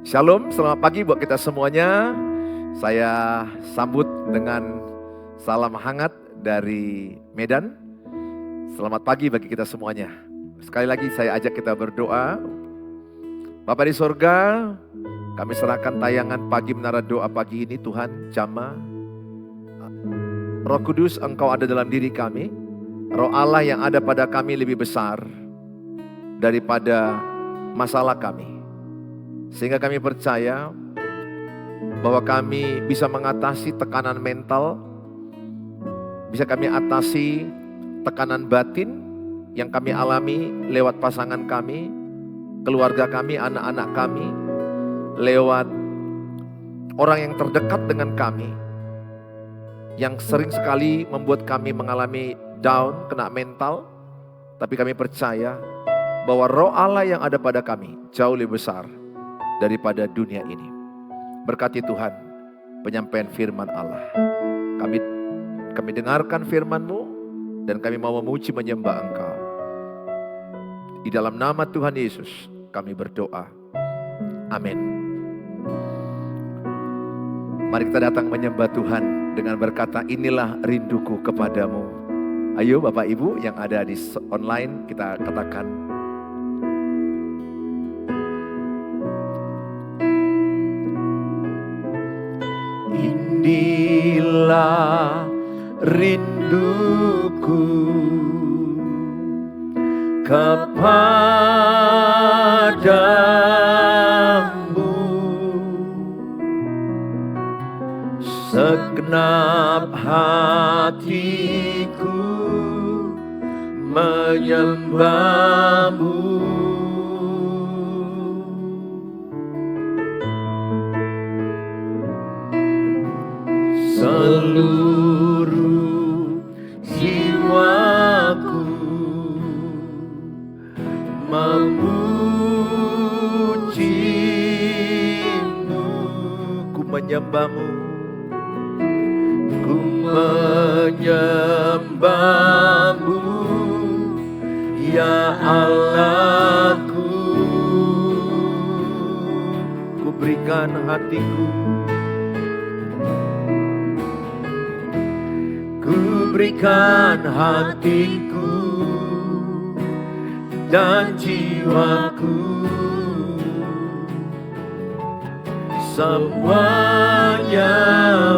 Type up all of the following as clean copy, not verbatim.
Shalom, selamat pagi buat kita semuanya. Saya sambut dengan salam hangat dari Medan. Selamat pagi bagi kita semuanya. Sekali lagi saya ajak kita berdoa. Bapa di sorga, kami serahkan tayangan pagi menara doa pagi ini Tuhan jamaah. Roh Kudus, Engkau ada dalam diri kami. Roh Allah yang ada pada kami lebih besar daripada masalah kami. Sehingga kami percaya bahwa kami bisa mengatasi tekanan mental, bisa kami atasi tekanan batin yang kami alami lewat pasangan kami, keluarga kami, anak-anak kami, lewat orang yang terdekat dengan kami, yang sering sekali membuat kami mengalami down, kena mental. Tapi kami percaya bahwa roh Allah yang ada pada kami jauh lebih besar daripada dunia ini. Berkati Tuhan penyampaian firman Allah. Kami dengarkan firman-Mu dan kami mau memuji menyembah Engkau. Di dalam nama Tuhan Yesus kami berdoa. Amin. Mari kita datang menyembah Tuhan dengan berkata, inilah rinduku kepadamu. Ayo Bapak Ibu yang ada di online kita katakan, inilah rinduku kepadamu, segenap hatiku menyembahmu. Seluruh jiwaku memujimu, ku menyembahmu, ku menyembahmu, ya Allahku. Ku berikan hatiku, berikan hatiku dan jiwaku, semuanya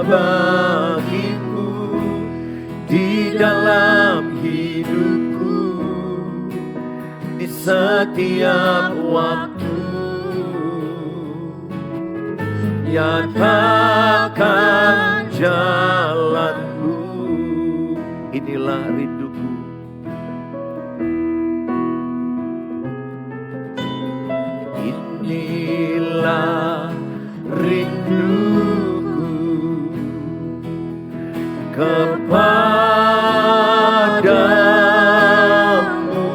bagimu di dalam hidupku, di setiap waktu. Nyatakan jalanmu, inilah rinduku. Inilah rinduku kepadamu,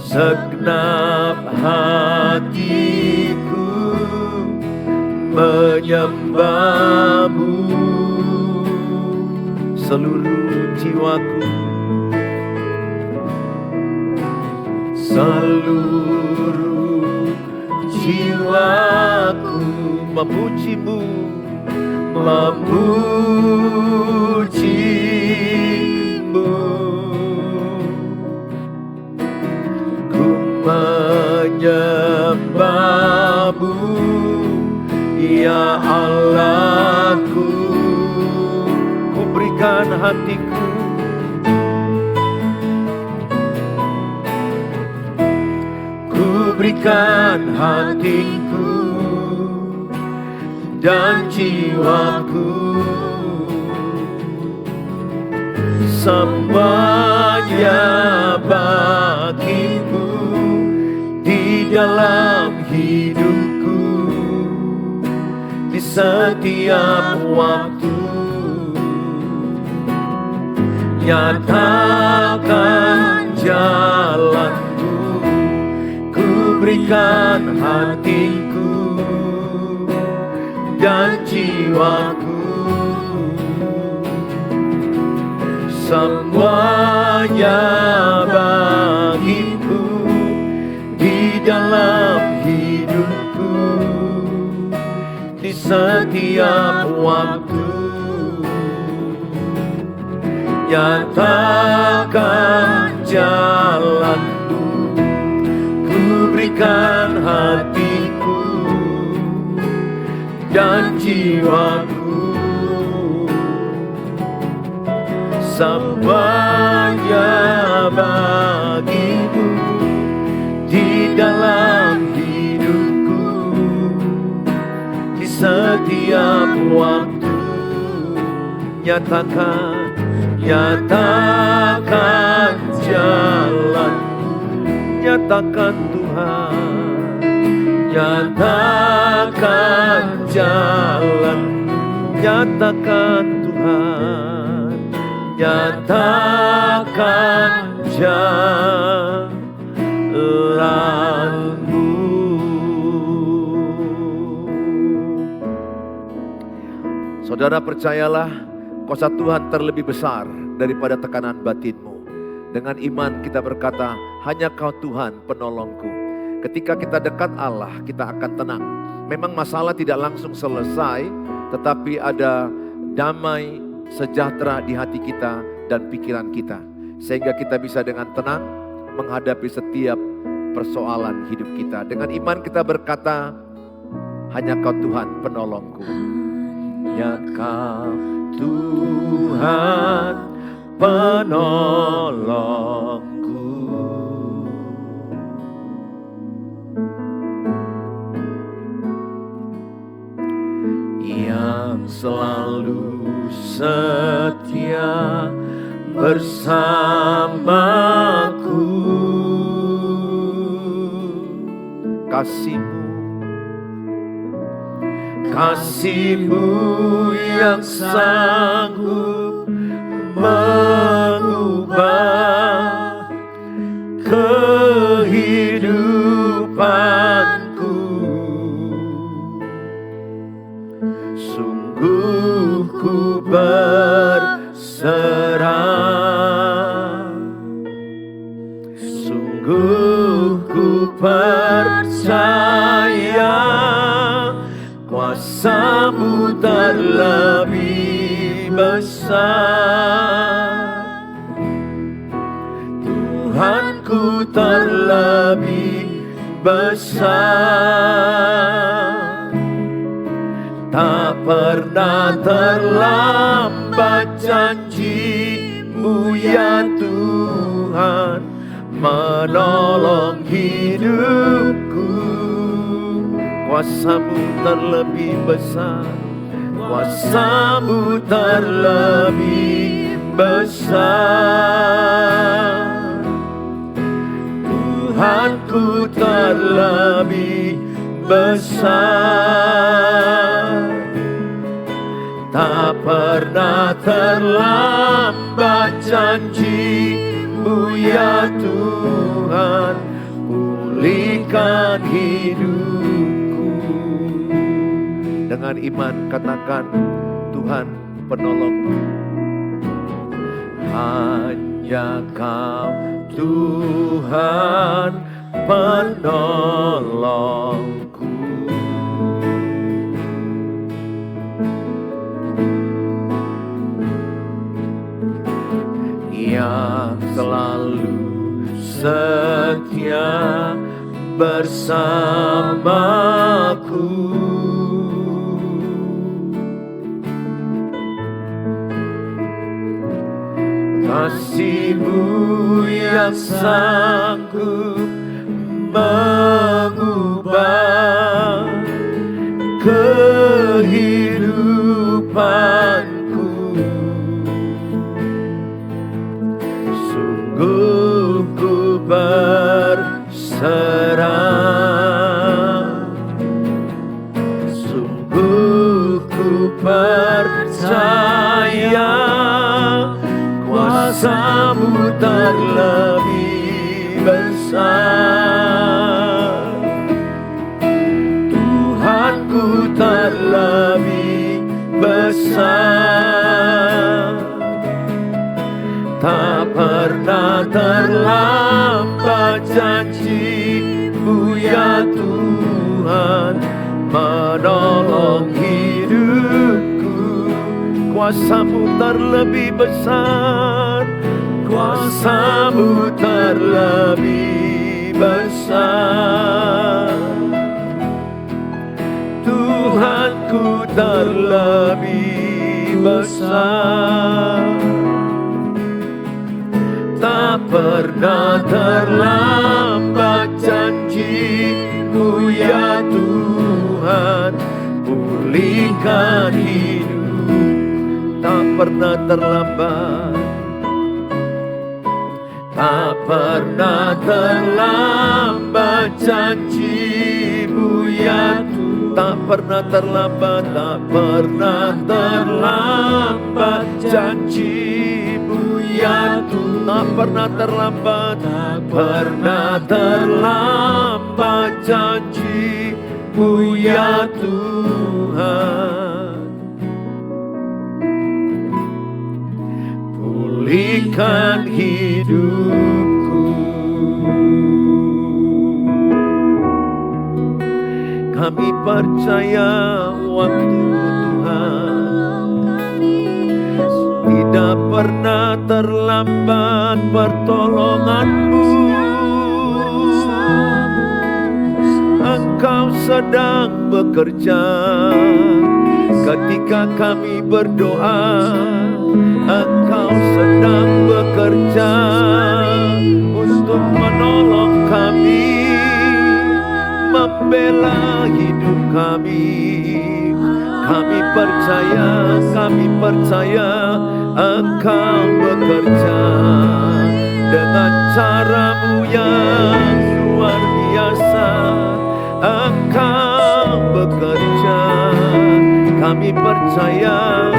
segenap hatiku menyembahmu, seluruh jiwaku, seluruh jiwaku memujimu, memujimu, ku menyembahmu, ya Allahku. Ku berikan hatiku, ku berikan hatiku dan jiwaku, semuanya bagimu di dalam hidupku, di setiap waktu. Nyatakan jalanmu, ku berikan hatiku dan jiwaku, semuanya bagimu di dalam setiap waktu. Nyatakan jalan-Mu, ku berikan hatiku dan jiwaku, semuanya bagi-Mu di dalam hidupku, di setiap waktu. Nyatakan jalan, nyatakan Tuhan, nyatakan jalan, nyatakan Tuhan, nyatakan jalan-Mu. Saudara, percayalah, kuasa Tuhan terlebih besar daripada tekanan batinmu. Dengan iman kita berkata, hanya Kau Tuhan penolongku. Ketika kita dekat Allah, kita akan tenang. Memang masalah tidak langsung selesai, tetapi ada damai sejahtera di hati kita dan pikiran kita. Sehingga kita bisa dengan tenang menghadapi setiap persoalan hidup kita. Dengan iman kita berkata, hanya Kau Tuhan penolongku. Ya Kau Tuhan penolongku, yang selalu setia bersamaku. Kasih-Mu yang sanggup mengubah kehidupanku. Sungguh ku berserah, sungguh ku percaya, kuasa-Mu terlebih besar. Tuhanku terlebih besar. Tak pernah terlambat janji-Mu ya Tuhan, menolong hidupku. Kuasa-Mu terlebih besar, kuasa-Mu terlebih besar. Tuhanku terlebih besar. Tak pernah terlambat janji-Mu ya Tuhan, pulihkan hidupku. Dengan iman katakan, Tuhan penolongku. Hanya Kau Tuhan penolongku. Yang selalu setia bersamaku. Kasih-Mu yang sanggup mengubah kehidupanku. Sungguh ku berserah, sungguh ku percaya, kuasa-Mu terlebih besar. Tuhanku terlebih besar. Tak pernah terlambat janji-Mu ya Tuhan, menolong hidup. kuasa-Mu terlebih besar, kuasa-Mu terlebih besar. Tuhanku terlebih besar. Tak pernah terlambat janji-Mu ya Tuhan, pulihkan hidup. Tak pernah terlambat, tak pernah terlambat janji-Mu ya Tuhan. Tak pernah terlambat, tak pernah terlambat janji-Mu ya Tuhan. Tak pernah terlambat, tak pernah terlambat janji-Mu ya Tuhan. Pulihkan hidupku. Kami percaya waktu Tuhan tidak pernah terlambat pertolongan-Mu. Engkau sedang bekerja ketika kami berdoa. Engkau sedang bekerja untuk menolong kami, membela hidup kami. Kami percaya Engkau bekerja dengan cara-Mu yang luar biasa. Engkau bekerja, kami percaya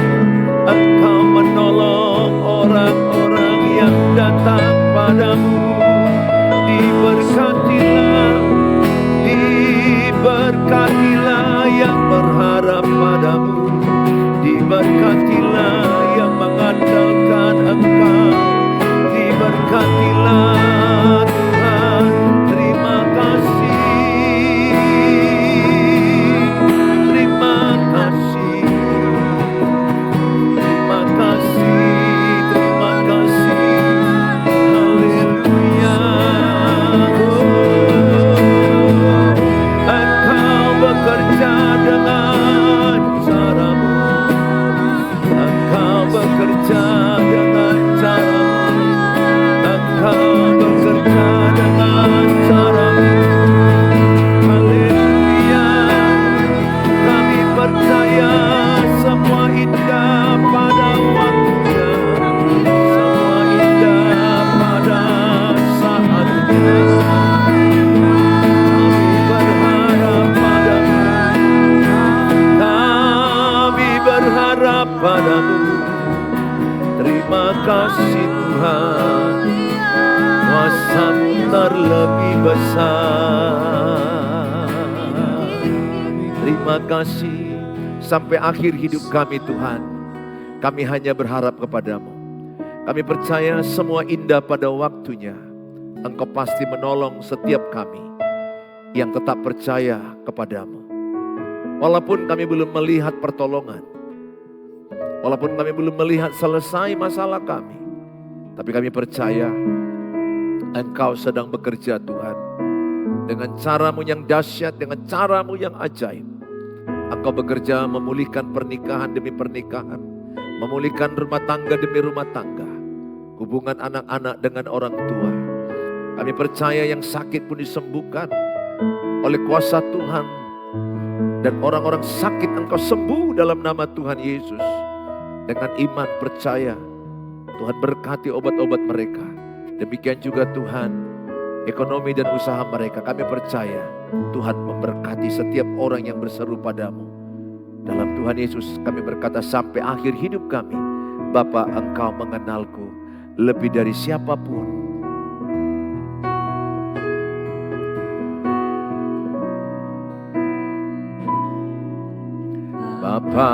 Engkau menolong orang-orang yang datang padamu. Diberkatilah yang berharap padamu, diberkatilah yang mengandalkan Engkau, diberkatilah Tuhan. Terima kasih, terima kasih, terima kasih, terima kasih. Haleluya. Bekerja dengan cara-Mu, Engkau bekerja dengan cara-Mu, Engkau bekerja dengan cara-Mu. Haleluya. Kami percaya semua indah pada waktunya, semua indah pada saatnya. Padamu, terima kasih Tuhan, kuasa-Mu terlebih besar. Terima kasih sampai akhir hidup kami Tuhan, kami hanya berharap kepadamu. Kami percaya semua indah pada waktunya. Engkau pasti menolong setiap kami yang tetap percaya kepadamu. Walaupun kami belum melihat pertolongan, walaupun kami belum melihat selesai masalah kami, tapi kami percaya Engkau sedang bekerja Tuhan. Dengan cara-Mu yang dahsyat, dengan cara-Mu yang ajaib. Engkau bekerja memulihkan pernikahan demi pernikahan, memulihkan rumah tangga demi rumah tangga, hubungan anak-anak dengan orang tua. Kami percaya yang sakit pun disembuhkan oleh kuasa Tuhan. Dan orang-orang sakit Engkau sembuh dalam nama Tuhan Yesus. Dengan iman percaya, Tuhan berkati obat-obat mereka. Demikian juga Tuhan, ekonomi dan usaha mereka. Kami percaya Tuhan memberkati setiap orang yang berseru padamu. Dalam Tuhan Yesus kami berkata sampai akhir hidup kami, Bapa, Engkau mengenalku lebih dari siapapun. Bapa,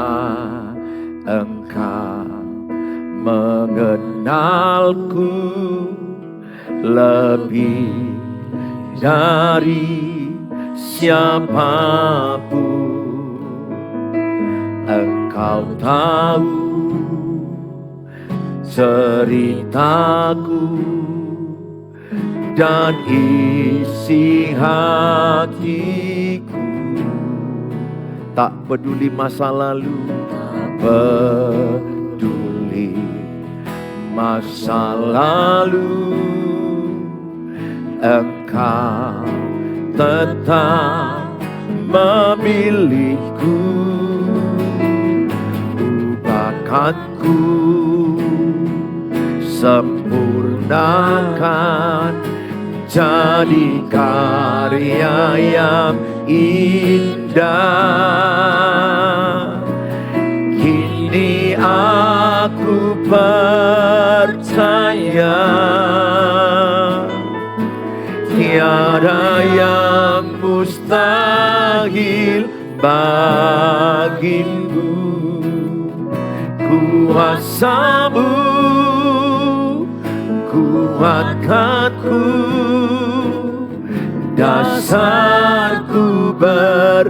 Engkau mengenalku lebih dari siapapun. Engkau tahu ceritaku dan isi hatiku. Tak peduli masa lalu, peduli masa lalu, Engkau tetap memilihku. Ubahkanku, sempurnakan, jadi karya yang indah. Kini aku percaya tiada yang mustahil bagimu. Kuasa-Mu kuatkanku, dasarku berharap.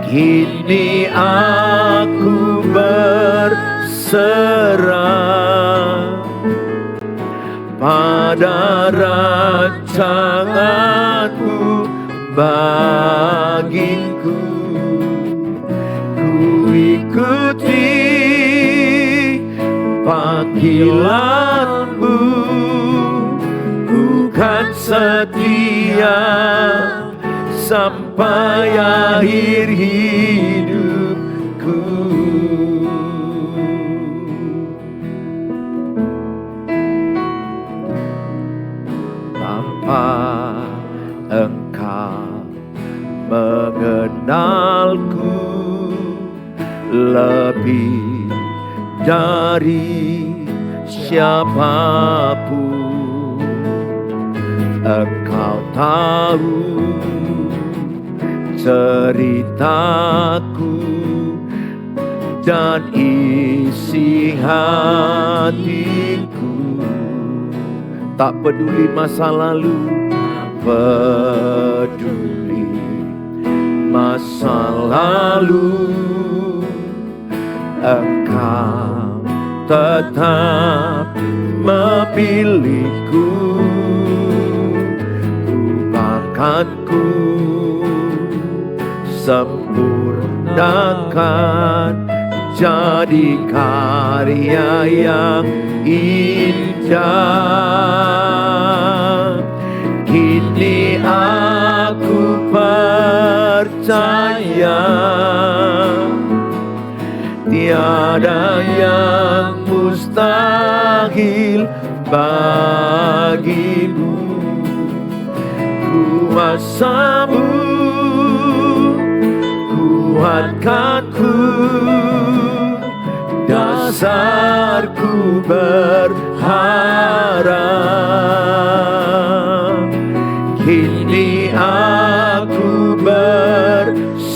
Kini aku berserah pada rancangan-Mu bagiku. Ku ikuti panggilan-Mu, ku kan setia sampai akhir hidupku. Tanpa Engkau mengenalku lebih dari siapapun, Engkau tahu ceritaku dan isi hatiku. Tak peduli masa lalu, peduli masa lalu, Engkau tetap memilihku. Ubahkanku, sempurnakan, jadi karya yang indah. Kini aku percaya tiada yang mustahil bagimu. Kuasa-Mu kuatkanku, dasarku berharap. Kini aku berserah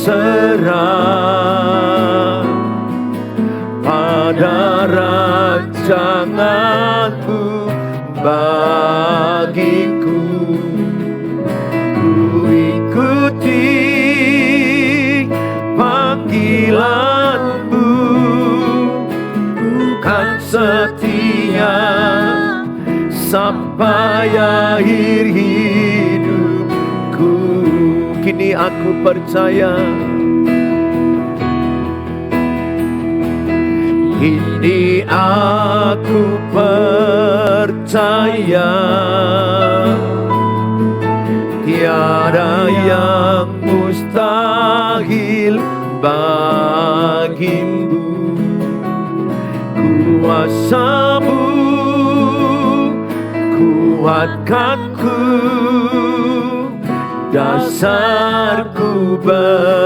pada rancangan-Mu bagiku. Ku ikuti panggilan-Mu, ku kan setia sampai akhir hidupku. Kini aku percaya, kini aku percaya tiada yang mustahil bagimu. Kuasa-Mu kuatkanku, dasarku berharap.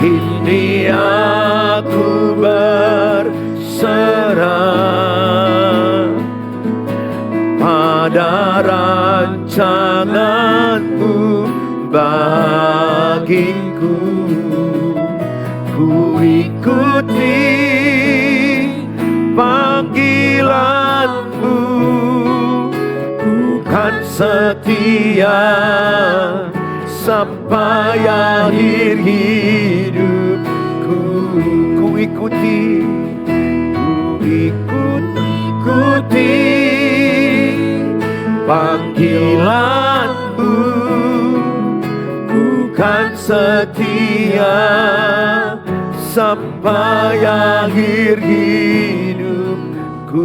Kini aku berserah pada rancangan-Mu bagiku. Ku ikuti panggilan-Mu, ku kan setia sampai sampai akhir hidupku. Ku ikuti panggilanmu, ku kan setia sampai akhir hidupku.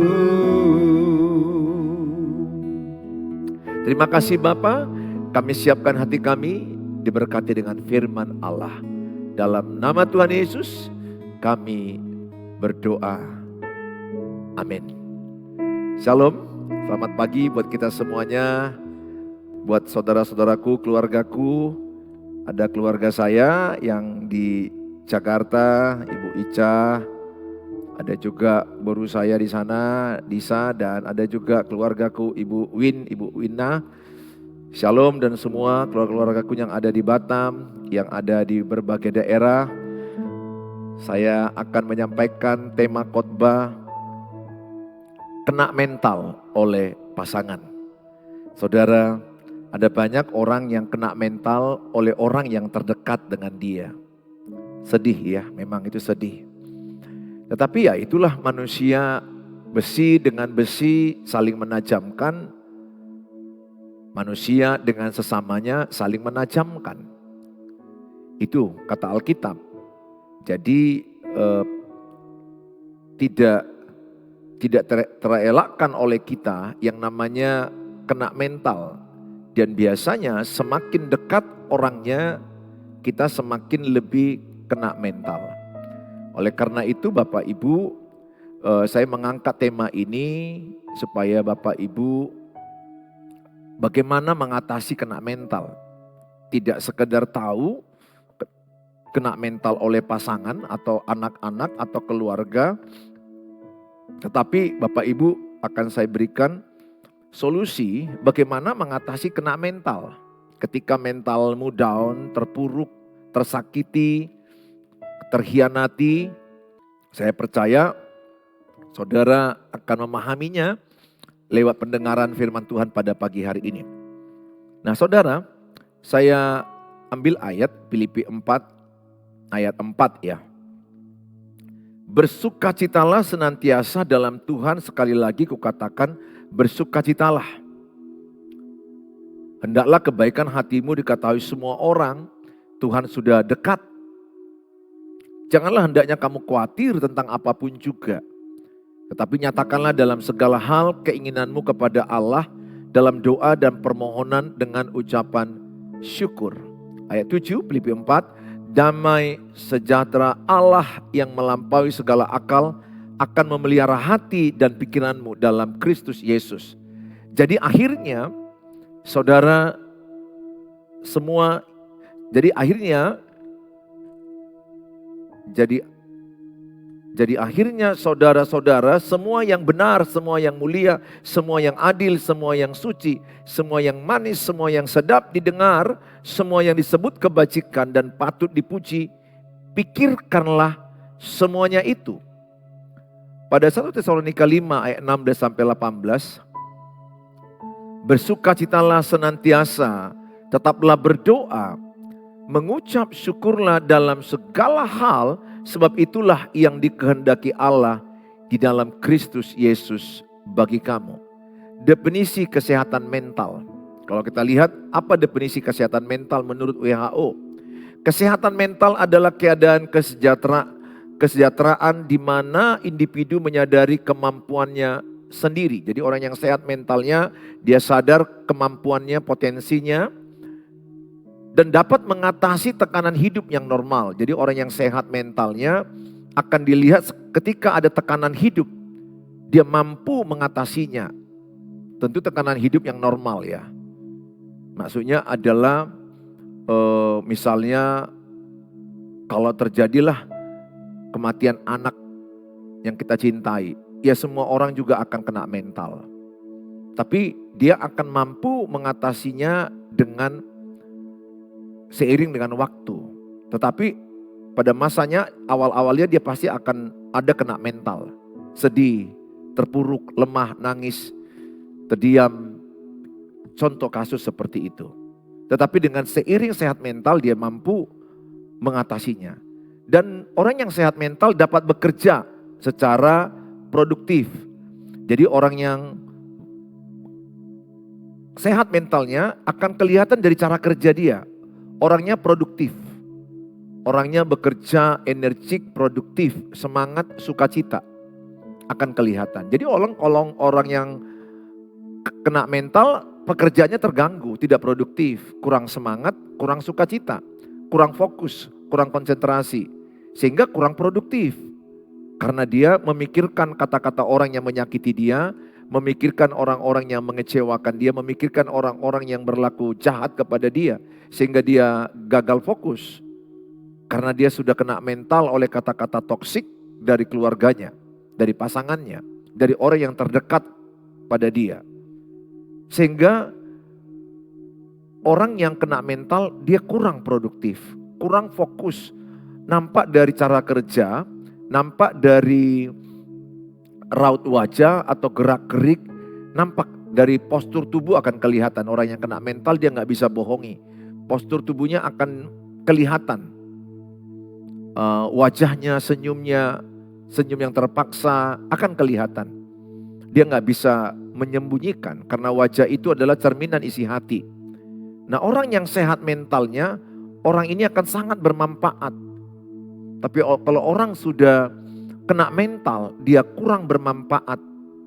Terima kasih Bapa, kami siapkan hati kami diberkati dengan firman Allah. Dalam nama Tuhan Yesus kami berdoa. Amin. Shalom, selamat pagi buat kita semuanya. Buat saudara-saudaraku, keluargaku. Ada keluarga saya yang di Jakarta, Ibu Ica. Ada juga baru saya di sana, Disa, dan ada juga keluargaku Ibu Win, Ibu Wina. Shalom dan semua keluarga-keluargaku yang ada di Batam, yang ada di berbagai daerah. Saya akan menyampaikan tema khotbah kena mental oleh pasangan. Saudara, ada banyak orang yang kena mental oleh orang yang terdekat dengan dia. Sedih ya, memang itu sedih. Tetapi ya itulah manusia, besi dengan besi saling menajamkan. Manusia dengan sesamanya saling menajamkan. Itu kata Alkitab. Jadi tidak terelakkan oleh kita yang namanya kena mental. Dan biasanya semakin dekat orangnya, kita semakin lebih kena mental. Oleh karena itu Bapak Ibu, saya mengangkat tema ini supaya Bapak Ibu bagaimana mengatasi kena mental. Tidak sekedar tahu kena mental oleh pasangan atau anak-anak atau keluarga. Tetapi Bapak Ibu akan saya berikan solusi bagaimana mengatasi kena mental. Ketika mentalmu down, terpuruk, tersakiti, terhianati, saya percaya saudara akan memahaminya lewat pendengaran firman Tuhan pada pagi hari ini. Nah saudara, saya ambil ayat Filipi 4 ayat 4 ya. Bersukacitalah senantiasa dalam Tuhan, sekali lagi kukatakan bersukacitalah. Hendaklah kebaikan hatimu diketahui semua orang, Tuhan sudah dekat. Janganlah hendaknya kamu khawatir tentang apapun juga. Tetapi nyatakanlah dalam segala hal keinginanmu kepada Allah dalam doa dan permohonan dengan ucapan syukur. Ayat 7 Filipi 4, damai sejahtera Allah yang melampaui segala akal akan memelihara hati dan pikiranmu dalam Kristus Yesus. Jadi akhirnya saudara semua, jadi akhirnya saudara-saudara, semua yang benar, semua yang mulia, semua yang adil, semua yang suci, semua yang manis, semua yang sedap didengar, semua yang disebut kebajikan dan patut dipuji, pikirkanlah semuanya itu. Pada 1 Tesalonika 5 ayat 16-18, bersukacitalah senantiasa, tetaplah berdoa, mengucap syukurlah dalam segala hal, sebab itulah yang dikehendaki Allah di dalam Kristus Yesus bagi kamu. Definisi kesehatan mental. Kalau kita lihat apa definisi kesehatan mental menurut WHO. Kesehatan mental adalah keadaan kesejahteraan di mana individu menyadari kemampuannya sendiri. Jadi orang yang sehat mentalnya, dia sadar kemampuannya, potensinya, dan dapat mengatasi tekanan hidup yang normal. Jadi orang yang sehat mentalnya akan dilihat ketika ada tekanan hidup, dia mampu mengatasinya. Tentu tekanan hidup yang normal ya. Maksudnya adalah misalnya kalau terjadilah kematian anak yang kita cintai, ya semua orang juga akan kena mental. Tapi dia akan mampu mengatasinya dengan seiring dengan waktu. Tetapi pada masanya awal-awalnya dia pasti akan ada kena mental. Sedih, terpuruk, lemah, nangis, terdiam. Contoh kasus seperti itu. Tetapi dengan seiring sehat mental dia mampu mengatasinya. Dan orang yang sehat mental dapat bekerja secara produktif. Jadi orang yang sehat mentalnya akan kelihatan dari cara kerja dia. Orangnya produktif. Orangnya bekerja energik, produktif, semangat, sukacita akan kelihatan. Jadi orang yang kena mental, pekerjaannya terganggu, tidak produktif, kurang semangat, kurang sukacita, kurang fokus, kurang konsentrasi, sehingga kurang produktif. Karena dia memikirkan kata-kata orang yang menyakiti dia, memikirkan orang-orang yang mengecewakan dia, memikirkan orang-orang yang berlaku jahat kepada dia, sehingga dia gagal fokus. Karena dia sudah kena mental oleh kata-kata toksik dari keluarganya, dari pasangannya, dari orang yang terdekat pada dia. Sehingga orang yang kena mental dia kurang produktif, kurang fokus. Nampak dari cara kerja, nampak dari raut wajah atau gerak-gerik, nampak dari postur tubuh akan kelihatan. Orang yang kena mental dia nggak bisa bohongi. Postur tubuhnya akan kelihatan. Wajahnya, senyumnya, senyum yang terpaksa akan kelihatan. Dia nggak bisa menyembunyikan karena wajah itu adalah cerminan isi hati. Nah, orang yang sehat mentalnya, orang ini akan sangat bermanfaat. Tapi kalau orang sudah kena mental, dia kurang bermanfaat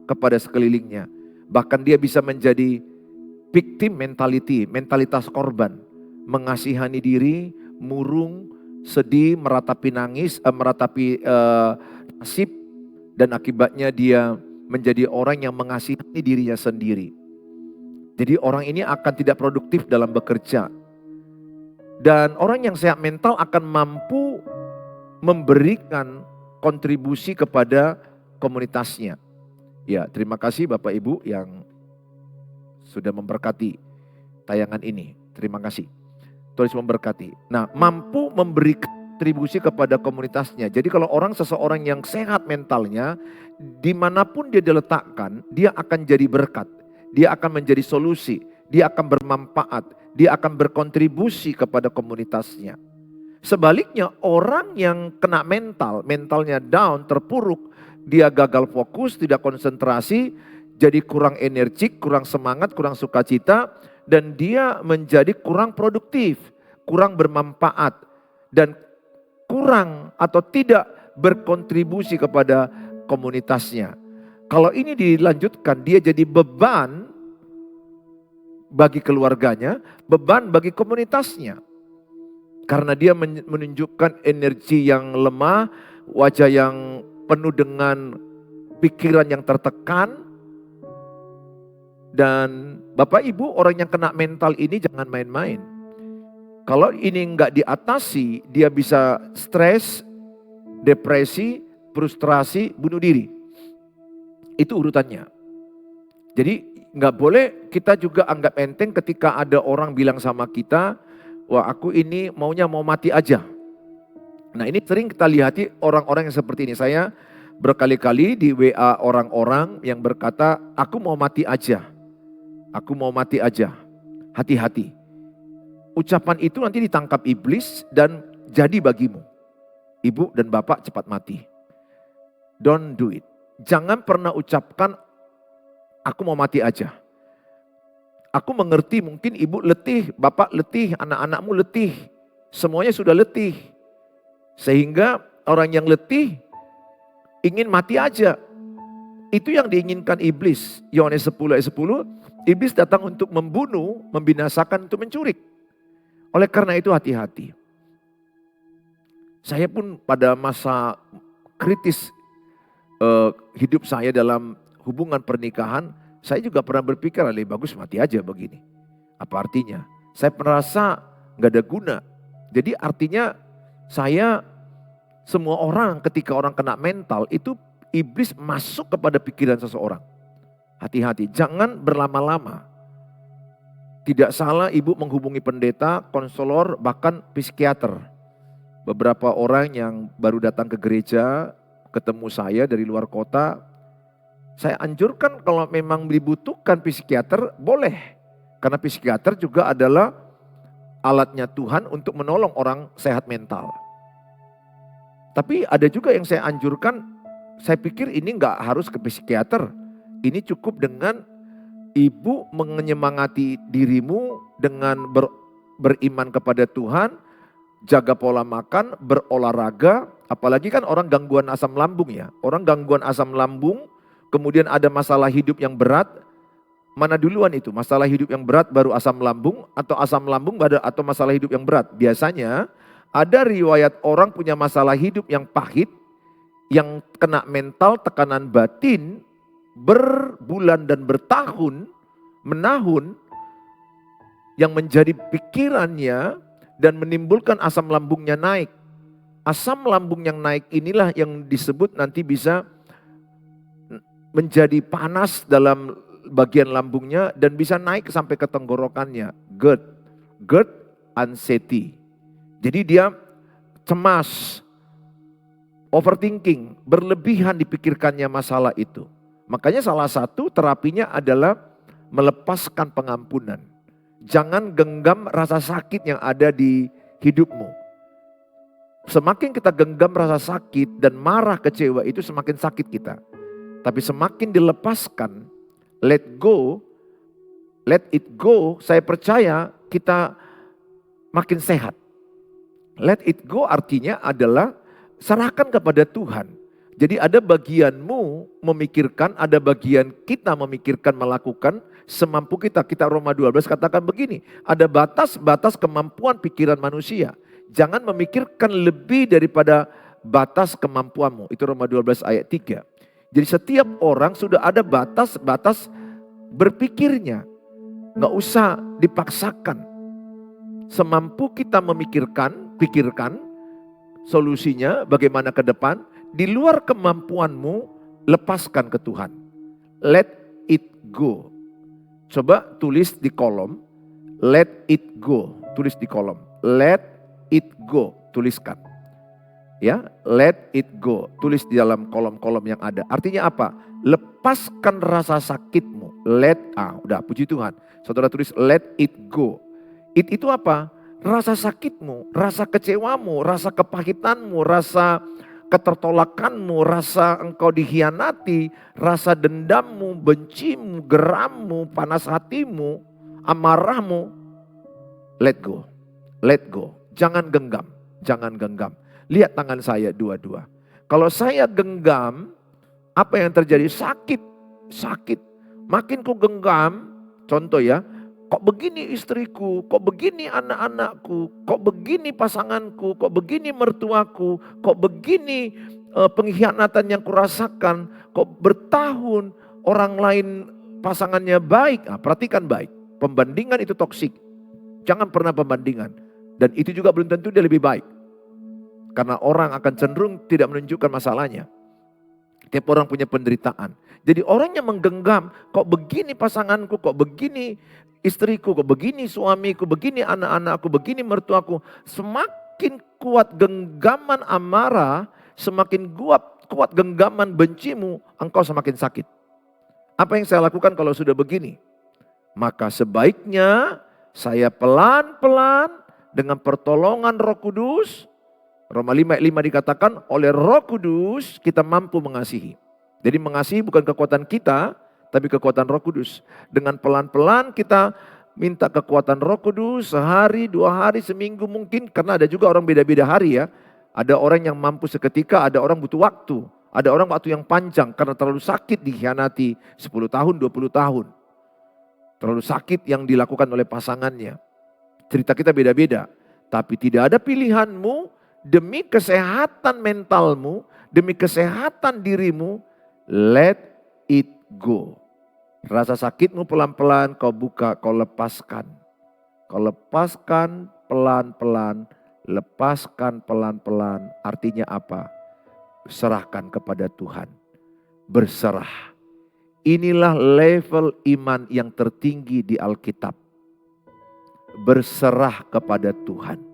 kepada sekelilingnya. Bahkan dia bisa menjadi victim mentality, mentalitas korban. Mengasihani diri, murung, sedih, meratapi nangis, meratapi nasib, dan akibatnya dia menjadi orang yang mengasihani dirinya sendiri. Jadi orang ini akan tidak produktif dalam bekerja. Dan orang yang sehat mental akan mampu memberikan kontribusi kepada komunitasnya. Ya, terima kasih Bapak Ibu yang sudah memberkati tayangan ini. Terima kasih. Tuhan memberkati. Nah, mampu memberi kontribusi kepada komunitasnya. Jadi kalau seseorang yang sehat mentalnya, dimanapun dia diletakkan, dia akan jadi berkat. Dia akan menjadi solusi. Dia akan bermanfaat. Dia akan berkontribusi kepada komunitasnya. Sebaliknya orang yang kena mentalnya down, terpuruk, dia gagal fokus, tidak konsentrasi, jadi kurang energik, kurang semangat, kurang sukacita, dan dia menjadi kurang produktif, kurang bermanfaat, dan kurang atau tidak berkontribusi kepada komunitasnya. Kalau ini dilanjutkan, dia jadi beban bagi keluarganya, beban bagi komunitasnya. Karena dia menunjukkan energi yang lemah, wajah yang penuh dengan pikiran yang tertekan. Dan Bapak Ibu, orang yang kena mental ini jangan main-main. Kalau ini enggak diatasi, dia bisa stres, depresi, frustrasi, bunuh diri. Itu urutannya. Jadi enggak boleh kita juga anggap enteng ketika ada orang bilang sama kita, wah aku ini maunya mau mati aja. Nah ini sering kita lihati orang-orang yang seperti ini. Saya berkali-kali di WA orang-orang yang berkata, aku mau mati aja. Aku mau mati aja. Hati-hati. Ucapan itu nanti ditangkap iblis dan jadi bagimu. Ibu dan bapak cepat mati. Don't do it. Jangan pernah ucapkan, aku mau mati aja. Aku mengerti mungkin ibu letih, bapak letih, anak-anakmu letih. Semuanya sudah letih. Sehingga orang yang letih ingin mati aja. Itu yang diinginkan iblis. Yohanes 10 ayat 10, iblis datang untuk membunuh, membinasakan, untuk mencuri. Oleh karena itu hati-hati. Saya pun pada masa kritis hidup saya dalam hubungan pernikahan, saya juga pernah berpikir, lebih bagus mati aja begini. Apa artinya? Saya merasa gak ada guna. Jadi artinya semua orang ketika orang kena mental itu iblis masuk kepada pikiran seseorang. Hati-hati, jangan berlama-lama. Tidak salah ibu menghubungi pendeta, konselor, bahkan psikiater. Beberapa orang yang baru datang ke gereja, ketemu saya dari luar kota, saya anjurkan kalau memang dibutuhkan psikiater, boleh. Karena psikiater juga adalah alatnya Tuhan untuk menolong orang sehat mental. Tapi ada juga yang saya anjurkan, saya pikir ini nggak harus ke psikiater. Ini cukup dengan ibu menyemangati dirimu dengan beriman kepada Tuhan, jaga pola makan, berolahraga, apalagi kan orang gangguan asam lambung ya. Orang gangguan asam lambung, kemudian ada masalah hidup yang berat, mana duluan itu? Masalah hidup yang berat baru asam lambung atau asam lambung atau masalah hidup yang berat? Biasanya ada riwayat orang punya masalah hidup yang pahit, yang kena mental tekanan batin, berbulan dan bertahun, menahun, yang menjadi pikirannya dan menimbulkan asam lambungnya naik. Asam lambung yang naik inilah yang disebut nanti bisa menjadi panas dalam bagian lambungnya dan bisa naik sampai ke tenggorokannya. GERD anxiety. Jadi dia cemas, overthinking, berlebihan dipikirkannya masalah itu. Makanya salah satu terapinya adalah melepaskan pengampunan. Jangan genggam rasa sakit yang ada di hidupmu. Semakin kita genggam rasa sakit dan marah, kecewa, itu semakin sakit kita. Tapi semakin dilepaskan, let it go, saya percaya kita makin sehat. Let it go artinya adalah serahkan kepada Tuhan. Jadi ada bagianmu memikirkan, ada bagian kita memikirkan, melakukan semampu kita. Kita Roma 12 katakan begini, ada batas-batas kemampuan pikiran manusia. Jangan memikirkan lebih daripada batas kemampuanmu. Itu Roma 12 ayat 3. Jadi setiap orang sudah ada batas-batas berpikirnya. Nggak usah dipaksakan. Semampu kita pikirkan solusinya bagaimana ke depan. Di luar kemampuanmu, lepaskan ke Tuhan. Let it go. Coba tulis di kolom. Let it go. Tulis di kolom. Let it go. Tuliskan. Ya, let it go. Tulis di dalam kolom-kolom yang ada. Artinya apa? Lepaskan rasa sakitmu. Udah puji Tuhan. Saudara tulis let it go. It itu apa? Rasa sakitmu, rasa kecewamu, rasa kepahitanmu, rasa ketertolakanmu, rasa engkau dikhianati, rasa dendammu, bencimu, gerammu, panas hatimu, amarahmu. Let go. Let go. Jangan genggam. Jangan genggam. Lihat tangan saya dua-dua. Kalau saya genggam, apa yang terjadi? Sakit. Sakit. Makin ku genggam, contoh ya, kok begini istriku, kok begini anak-anakku, kok begini pasanganku, kok begini mertuaku, kok begini pengkhianatan yang kurasakan, kok bertahun orang lain pasangannya baik. Nah, perhatikan baik, pembandingan itu toksik. Jangan pernah pembandingan. Dan itu juga belum tentu dia lebih baik. Karena orang akan cenderung tidak menunjukkan masalahnya. Tiap orang punya penderitaan. Jadi orang yang menggenggam, kok begini pasanganku, kok begini istriku, kok begini suamiku, begini anak-anakku, begini mertuaku. Semakin kuat genggaman amarah, semakin kuat genggaman bencimu, engkau semakin sakit. Apa yang saya lakukan kalau sudah begini? Maka sebaiknya saya pelan-pelan dengan pertolongan Roh Kudus. Roma 5:5 dikatakan oleh Roh Kudus kita mampu mengasihi. Jadi mengasihi bukan kekuatan kita, tapi kekuatan Roh Kudus. Dengan pelan-pelan kita minta kekuatan Roh Kudus sehari, 2 hari, seminggu mungkin. Karena ada juga orang beda-beda hari ya. Ada orang yang mampu seketika, ada orang butuh waktu. Ada orang waktu yang panjang karena terlalu sakit dikhianati 10 tahun, 20 tahun. Terlalu sakit yang dilakukan oleh pasangannya. Cerita kita beda-beda. Tapi tidak ada pilihanmu. Demi kesehatan mentalmu, demi kesehatan dirimu, let it go. Rasa sakitmu pelan-pelan kau buka, kau lepaskan. Kau lepaskan pelan-pelan, lepaskan pelan-pelan. Artinya apa? Serahkan kepada Tuhan. Berserah. Inilah level iman yang tertinggi di Alkitab. Berserah kepada Tuhan.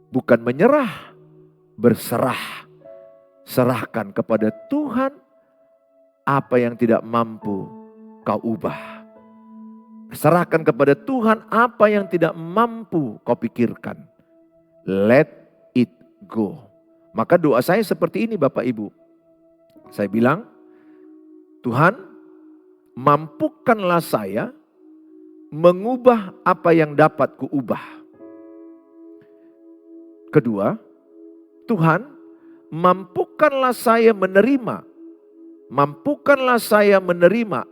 Bukan menyerah, berserah. Serahkan kepada Tuhan apa yang tidak mampu kau ubah. Serahkan kepada Tuhan apa yang tidak mampu kau pikirkan. Let it go. Maka doa saya seperti ini Bapak Ibu. Saya bilang, Tuhan, mampukanlah saya mengubah apa yang dapat kuubah. Kedua, Tuhan, mampukanlah saya menerima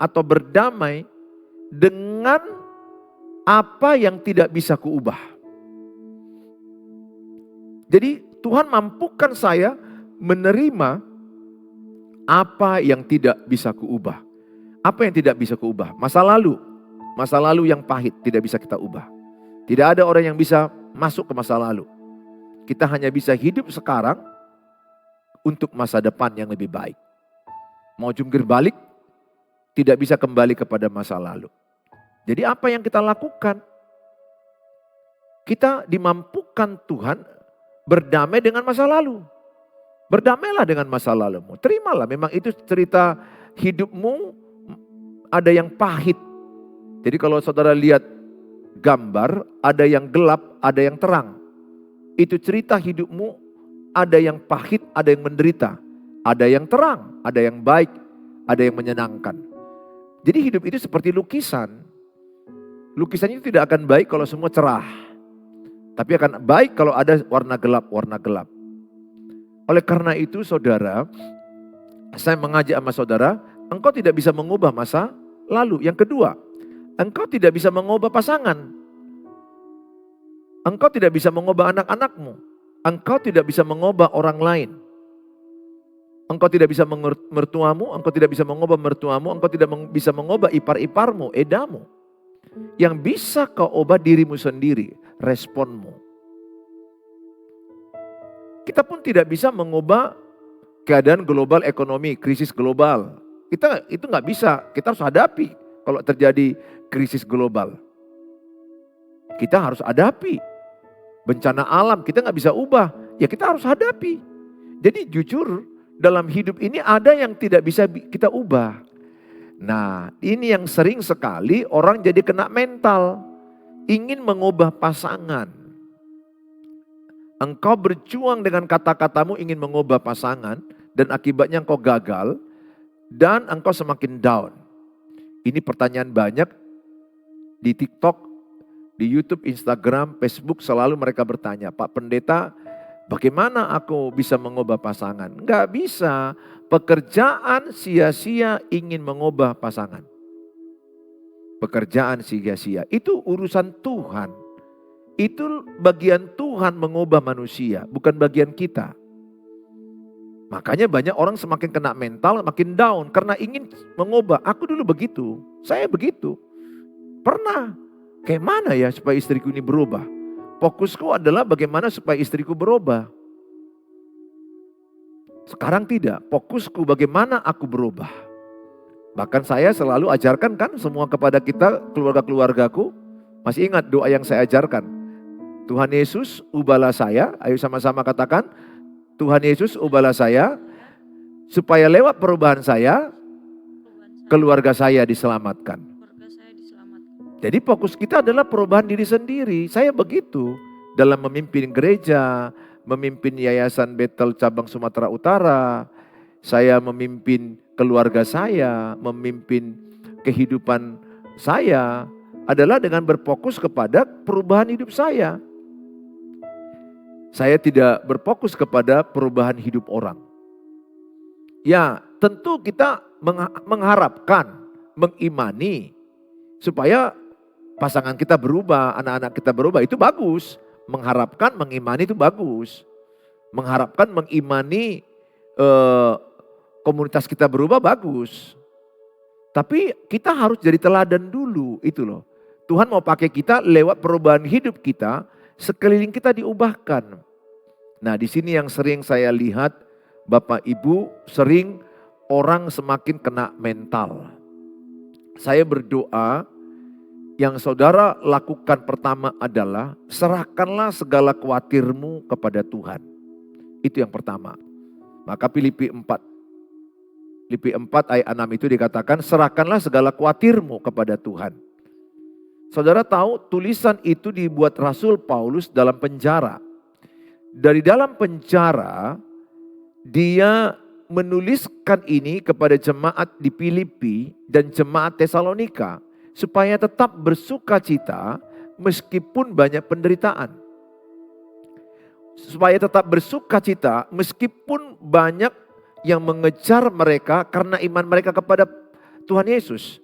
atau berdamai dengan apa yang tidak bisa kuubah. Jadi Tuhan mampukan saya menerima apa yang tidak bisa kuubah. Apa yang tidak bisa kuubah? Masa lalu yang pahit tidak bisa kita ubah. Tidak ada orang yang bisa masuk ke masa lalu. Kita hanya bisa hidup sekarang untuk masa depan yang lebih baik. Mau jungkir balik, tidak bisa kembali kepada masa lalu. Jadi apa yang kita lakukan? Kita dimampukan Tuhan berdamai dengan masa lalu. Berdamailah dengan masa lalumu. Terimalah, memang itu cerita hidupmu ada yang pahit. Jadi kalau saudara lihat gambar, ada yang gelap, ada yang terang. Itu cerita hidupmu ada yang pahit, ada yang menderita. Ada yang terang, ada yang baik, ada yang menyenangkan. Jadi hidup itu seperti lukisan. Lukisannya itu tidak akan baik kalau semua cerah. Tapi akan baik kalau ada warna gelap. Oleh karena itu saudara, saya mengajak sama saudara, engkau tidak bisa mengubah masa lalu. Yang kedua, engkau tidak bisa mengubah pasangan. Engkau tidak bisa mengubah anak-anakmu. Engkau tidak bisa mengubah orang lain. Engkau tidak bisa mertuamu, engkau tidak bisa mengubah mertuamu, engkau tidak bisa mengubah ipar-iparmu, edamu. Yang bisa kau ubah dirimu sendiri, responmu. Kita pun tidak bisa mengubah keadaan global ekonomi, krisis global. Kita itu nggak bisa, kita harus hadapi kalau terjadi krisis global. Kita harus hadapi. Bencana alam kita nggak bisa ubah, ya kita harus hadapi. Jadi jujur dalam hidup ini ada yang tidak bisa kita ubah. Nah ini yang sering sekali orang jadi kena mental. Ingin mengubah pasangan. Engkau berjuang dengan kata-katamu ingin mengubah pasangan. Dan akibatnya engkau gagal. Dan engkau semakin down. Ini pertanyaan banyak di TikTok, di YouTube, Instagram, Facebook selalu mereka bertanya, Pak Pendeta, bagaimana aku bisa mengubah pasangan? Enggak bisa. Pekerjaan sia-sia ingin mengubah pasangan. Pekerjaan sia-sia. Itu urusan Tuhan. Itu bagian Tuhan mengubah manusia, bukan bagian kita. Makanya banyak orang semakin kena mental, makin down karena ingin mengubah. Aku dulu begitu, saya begitu. Pernah. Kayak mana ya supaya istriku ini berubah? Fokusku adalah bagaimana supaya istriku berubah. Sekarang tidak, fokusku bagaimana aku berubah. Bahkan saya selalu ajarkan kan semua kepada kita, keluarga-keluargaku. Masih ingat doa yang saya ajarkan? Tuhan Yesus ubahlah saya, ayo sama-sama katakan. Tuhan Yesus ubahlah saya, supaya lewat perubahan saya, keluarga saya diselamatkan. Jadi fokus kita adalah perubahan diri sendiri. Saya begitu dalam memimpin gereja, memimpin Yayasan Betel Cabang Sumatera Utara. Saya memimpin keluarga saya, memimpin kehidupan saya adalah dengan berfokus kepada perubahan hidup saya. Saya tidak berfokus kepada perubahan hidup orang. Ya, tentu kita mengharapkan, mengimani supaya pasangan kita berubah, anak-anak kita berubah, itu bagus. Mengharapkan, mengimani itu bagus. Mengharapkan, mengimani komunitas kita berubah bagus. Tapi kita harus jadi teladan dulu, itu loh. Tuhan mau pakai kita lewat perubahan hidup kita, sekeliling kita diubahkan. Nah di sini yang sering saya lihat, Bapak Ibu, sering orang semakin kena mental. Saya berdoa, yang saudara lakukan pertama adalah serahkanlah segala khawatirmu kepada Tuhan. Itu yang pertama. Maka Filipi 4 ayat 6 itu dikatakan serahkanlah segala khawatirmu kepada Tuhan. Saudara tahu tulisan itu dibuat Rasul Paulus dalam penjara. Dari dalam penjara dia menuliskan ini kepada jemaat di Filipi dan jemaat Tesalonika supaya tetap bersuka cita meskipun banyak penderitaan. Supaya tetap bersuka cita meskipun banyak yang mengejar mereka karena iman mereka kepada Tuhan Yesus.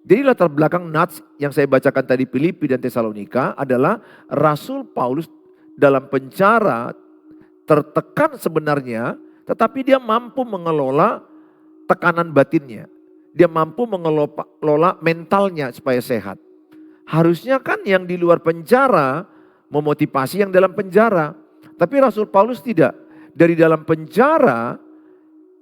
Jadi latar belakang nats yang saya bacakan tadi Filipi dan Tesalonika adalah Rasul Paulus dalam penjara tertekan sebenarnya, tetapi dia mampu mengelola tekanan batinnya. Dia mampu mengelola mentalnya supaya sehat. Harusnya kan yang di luar penjara memotivasi yang dalam penjara. Tapi Rasul Paulus tidak. Dari dalam penjara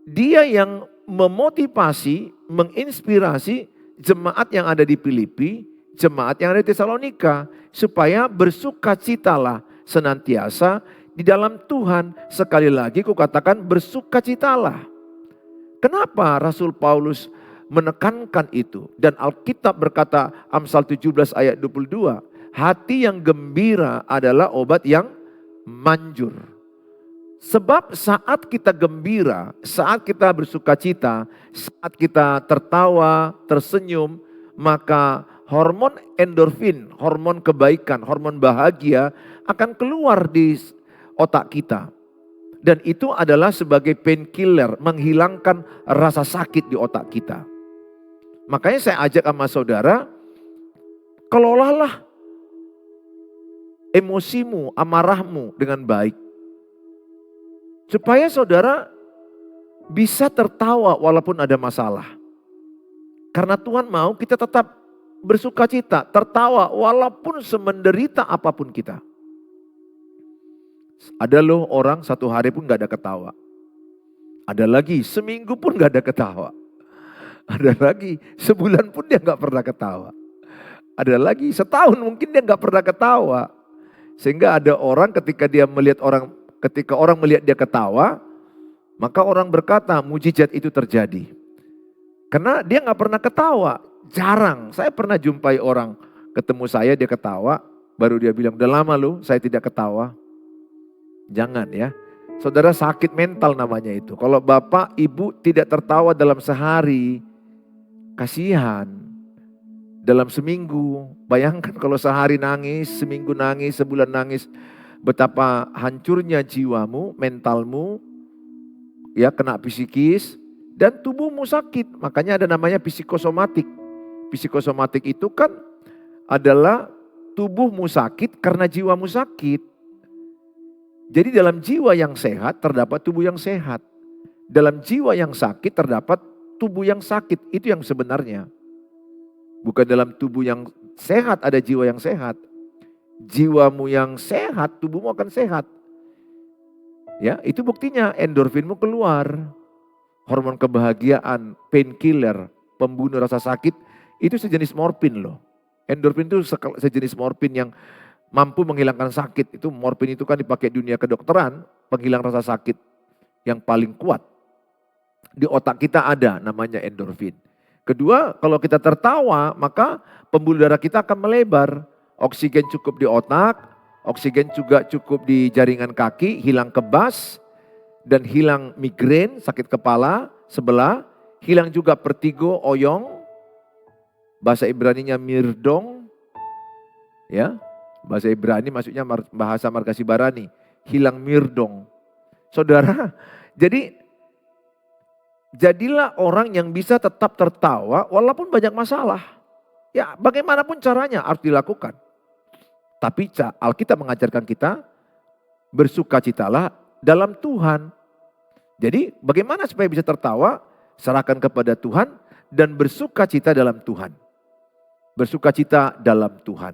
dia yang memotivasi, menginspirasi jemaat yang ada di Filipi, jemaat yang ada di Tesalonika, supaya bersukacitalah senantiasa di dalam Tuhan. Sekali lagi kukatakan bersukacitalah. Kenapa Rasul Paulus menekankan itu? Dan Alkitab berkata Amsal 17 ayat 22, hati yang gembira adalah obat yang manjur. Sebab saat kita gembira, saat kita bersukacita, saat kita tertawa, tersenyum, maka hormon endorfin, hormon kebaikan, hormon bahagia akan keluar di otak kita. Dan itu adalah sebagai painkiller, menghilangkan rasa sakit di otak kita. Makanya saya ajak sama saudara, kelolalah emosimu, amarahmu dengan baik. Supaya saudara bisa tertawa walaupun ada masalah. Karena Tuhan mau kita tetap bersukacita, tertawa walaupun semenderita apapun kita. Ada loh orang satu hari pun gak ada ketawa. Ada lagi seminggu pun gak ada ketawa. Ada lagi sebulan pun dia gak pernah ketawa. Ada lagi setahun mungkin dia gak pernah ketawa. Sehingga ada orang ketika orang melihat dia ketawa, maka orang berkata mujizat itu terjadi. Karena dia gak pernah ketawa, jarang. Saya pernah jumpai orang ketemu saya dia ketawa, baru dia bilang udah lama loh saya tidak ketawa. Jangan ya, saudara sakit mental namanya itu. Kalau bapak ibu tidak tertawa dalam sehari, kasihan. Dalam seminggu, bayangkan kalau sehari nangis, seminggu nangis, sebulan nangis. Betapa hancurnya jiwamu, mentalmu, ya kena psikis dan tubuhmu sakit. Makanya ada namanya psikosomatik. Psikosomatik itu kan adalah tubuhmu sakit karena jiwamu sakit. Jadi dalam jiwa yang sehat terdapat tubuh yang sehat. Dalam jiwa yang sakit terdapat tubuh yang sakit. Itu yang sebenarnya. Bukan dalam tubuh yang sehat ada jiwa yang sehat. Jiwamu yang sehat, tubuhmu akan sehat. Ya, itu buktinya endorfinmu keluar. Hormon kebahagiaan, painkiller, pembunuh rasa sakit, itu sejenis morfin loh. Endorfin itu sejenis morfin yang mampu menghilangkan sakit. Itu morfin itu kan dipakai dunia kedokteran, penghilang rasa sakit yang paling kuat. Di otak kita ada namanya endorfin. Kedua, kalau kita tertawa, maka pembuluh darah kita akan melebar. Oksigen cukup di otak, oksigen juga cukup di jaringan kaki, hilang kebas, dan hilang migrain, sakit kepala sebelah, hilang juga vertigo, oyong, bahasa Ibraninya mirdong, ya, bahasa Ibrani maksudnya bahasa margasi barani, hilang mirdong. Saudara, jadilah orang yang bisa tetap tertawa walaupun banyak masalah. Ya, bagaimanapun caranya harus dilakukan. Tapi Alkitab mengajarkan kita bersukacitalah dalam Tuhan. Jadi bagaimana supaya bisa tertawa? Serahkan kepada Tuhan dan bersukacita dalam Tuhan. Bersukacita dalam Tuhan.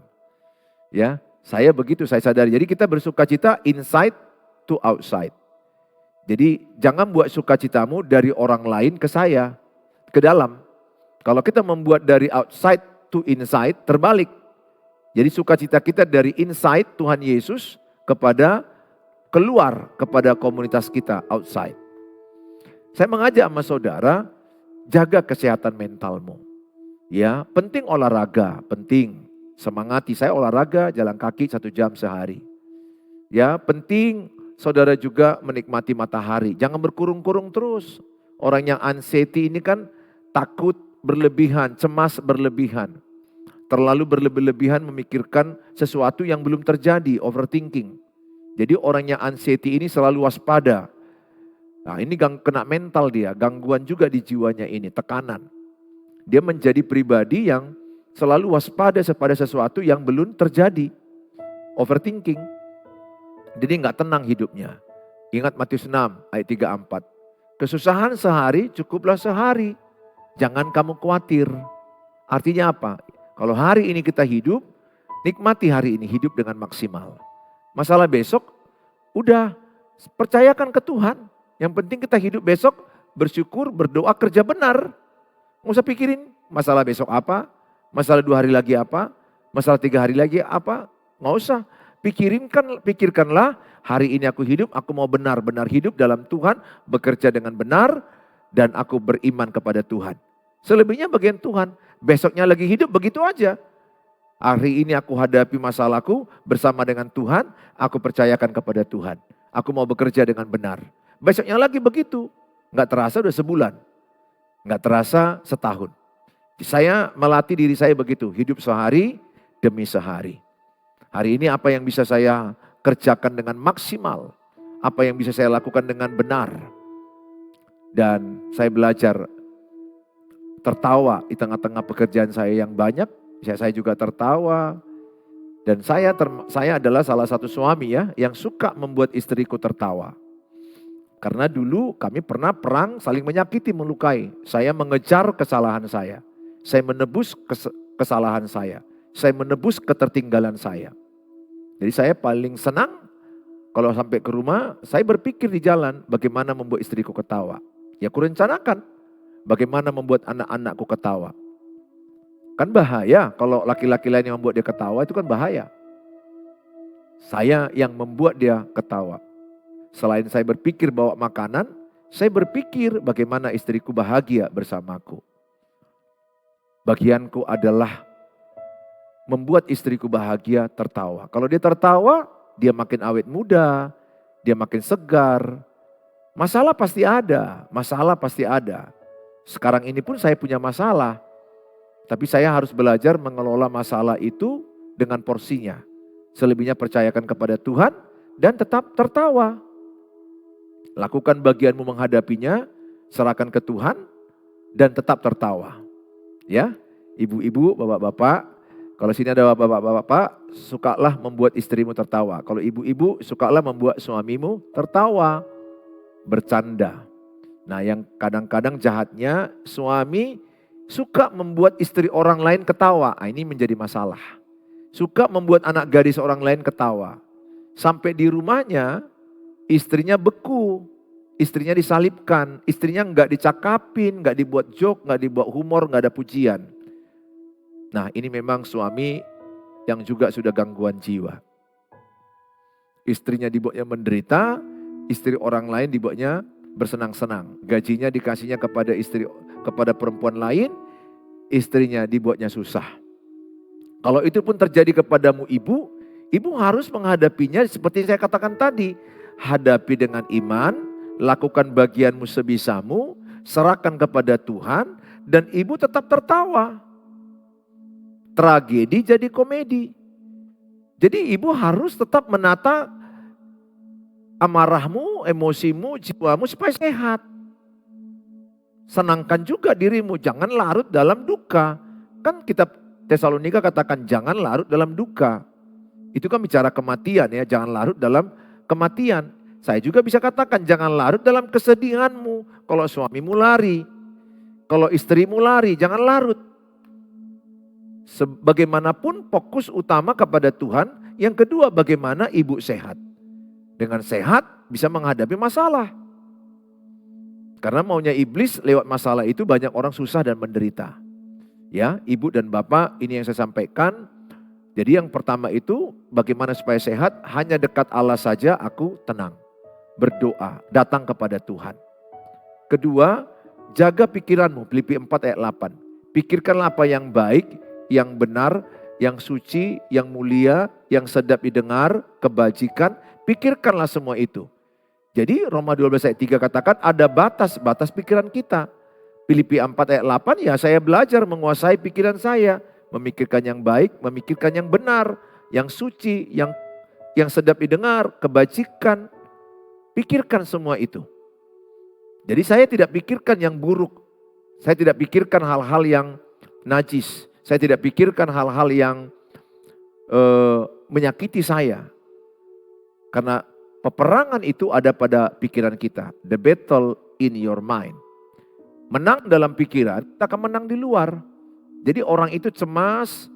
Ya, saya begitu, saya sadari. Jadi kita bersukacita inside to outside. Jadi jangan buat sukacitamu dari orang lain ke saya, ke dalam. Kalau kita membuat dari outside to inside, terbalik. Jadi sukacita kita dari inside Tuhan Yesus keluar kepada komunitas kita outside. Saya mengajak sama saudara, jaga kesehatan mentalmu. Ya, penting olahraga, penting. Semangati, saya olahraga jalan kaki 1 jam sehari. Ya, penting saudara juga menikmati matahari. Jangan berkurung-kurung terus. Orang yang anxiety ini kan takut berlebihan, cemas berlebihan. Terlalu berlebihan memikirkan sesuatu yang belum terjadi, overthinking. Jadi orang yang anxiety ini selalu waspada. Nah, ini kena mental dia, gangguan juga di jiwanya ini, tekanan. Dia menjadi pribadi yang selalu waspada pada sesuatu yang belum terjadi. Overthinking. Jadi nggak tenang hidupnya. Ingat Matius 6 ayat 3-4. Kesusahan sehari cukuplah sehari. Jangan kamu khawatir. Artinya apa? Kalau hari ini kita hidup, nikmati hari ini, hidup dengan maksimal. Masalah besok, udah percayakan ke Tuhan. Yang penting kita hidup besok, bersyukur, berdoa, kerja benar. Nggak usah pikirin masalah besok apa, masalah 2 hari lagi apa, masalah 3 hari lagi apa. Nggak usah. Pikirkanlah hari ini aku hidup, aku mau benar-benar hidup dalam Tuhan, bekerja dengan benar, dan aku beriman kepada Tuhan. Selebihnya bagian Tuhan. Besoknya lagi hidup begitu aja. Hari ini aku hadapi masalahku bersama dengan Tuhan, aku percayakan kepada Tuhan. Aku mau bekerja dengan benar. Besoknya lagi begitu. Nggak terasa udah sebulan. Nggak terasa setahun. Saya melatih diri saya begitu. Hidup sehari demi sehari. Hari ini apa yang bisa saya kerjakan dengan maksimal. Apa yang bisa saya lakukan dengan benar. Dan saya belajar tertawa di tengah-tengah pekerjaan saya yang banyak. Saya juga tertawa. Dan saya adalah salah satu suami ya yang suka membuat istriku tertawa. Karena dulu kami pernah perang saling menyakiti, melukai. Saya mengejar kesalahan saya. Saya menebus kesalahan saya. Saya menebus ketertinggalan saya. Jadi saya paling senang kalau sampai ke rumah, saya berpikir di jalan bagaimana membuat istriku ketawa. Ya kurencanakan bagaimana membuat anak-anakku ketawa. Kan bahaya kalau laki-laki lain yang membuat dia ketawa, itu kan bahaya. Saya yang membuat dia ketawa. Selain saya berpikir bawa makanan, saya berpikir bagaimana istriku bahagia bersamaku. Bagianku adalah membuat istriku bahagia tertawa. Kalau dia tertawa, dia makin awet muda, dia makin segar. Masalah pasti ada. Sekarang ini pun saya punya masalah. Tapi saya harus belajar mengelola masalah itu dengan porsinya. Selebihnya percayakan kepada Tuhan dan tetap tertawa. Lakukan bagianmu menghadapinya, serahkan ke Tuhan dan tetap tertawa. Ya, ibu-ibu, bapak-bapak, kalau sini ada bapak-bapak, sukalah membuat istrimu tertawa. Kalau ibu-ibu, sukalah membuat suamimu tertawa, bercanda. Nah, yang kadang-kadang jahatnya suami suka membuat istri orang lain ketawa. Nah, ini menjadi masalah. Suka membuat anak gadis orang lain ketawa. Sampai di rumahnya istrinya beku. Istrinya disalibkan. Istrinya nggak dicakapin, nggak dibuat joke, nggak dibuat humor, nggak ada pujian. Nah, ini memang suami yang juga sudah gangguan jiwa. Istrinya dibuatnya menderita, istri orang lain dibuatnya bersenang-senang. Gajinya dikasihnya kepada perempuan lain, istrinya dibuatnya susah. Kalau itu pun terjadi kepadamu ibu, ibu harus menghadapinya seperti saya katakan tadi. Hadapi dengan iman, lakukan bagianmu sebisamu, serahkan kepada Tuhan, dan ibu tetap tertawa. Tragedi jadi komedi. Jadi ibu harus tetap menata amarahmu, emosimu, jiwamu supaya sehat. Senangkan juga dirimu, jangan larut dalam duka. Kan kitab Tesalonika katakan jangan larut dalam duka. Itu kan bicara kematian ya, jangan larut dalam kematian. Saya juga bisa katakan jangan larut dalam kesedihanmu. Kalau suamimu lari, kalau istrimu lari, jangan larut. Sebagaimanapun fokus utama kepada Tuhan. Yang kedua bagaimana ibu sehat. Dengan sehat bisa menghadapi masalah. Karena maunya iblis lewat masalah itu banyak orang susah dan menderita. Ya, ibu dan bapak ini yang saya sampaikan. Jadi yang pertama itu bagaimana supaya sehat, hanya dekat Allah saja aku tenang. Berdoa, datang kepada Tuhan. Kedua, jaga pikiranmu, Filipi 4 ayat 8. Pikirkanlah apa yang baik, yang benar, yang suci, yang mulia, yang sedap didengar, kebajikan, pikirkanlah semua itu. Jadi Roma 12 ayat 3 katakan ada batas pikiran kita. Filipi 4 ayat 8, ya saya belajar menguasai pikiran saya. Memikirkan yang baik, memikirkan yang benar, yang suci, yang sedap didengar, kebajikan. Pikirkan semua itu. Jadi saya tidak pikirkan yang buruk. Saya tidak pikirkan hal-hal yang najis. Saya tidak pikirkan hal-hal yang menyakiti saya. Karena peperangan itu ada pada pikiran kita. The battle in your mind. Menang dalam pikiran, kita akan menang di luar. Jadi orang itu cemas,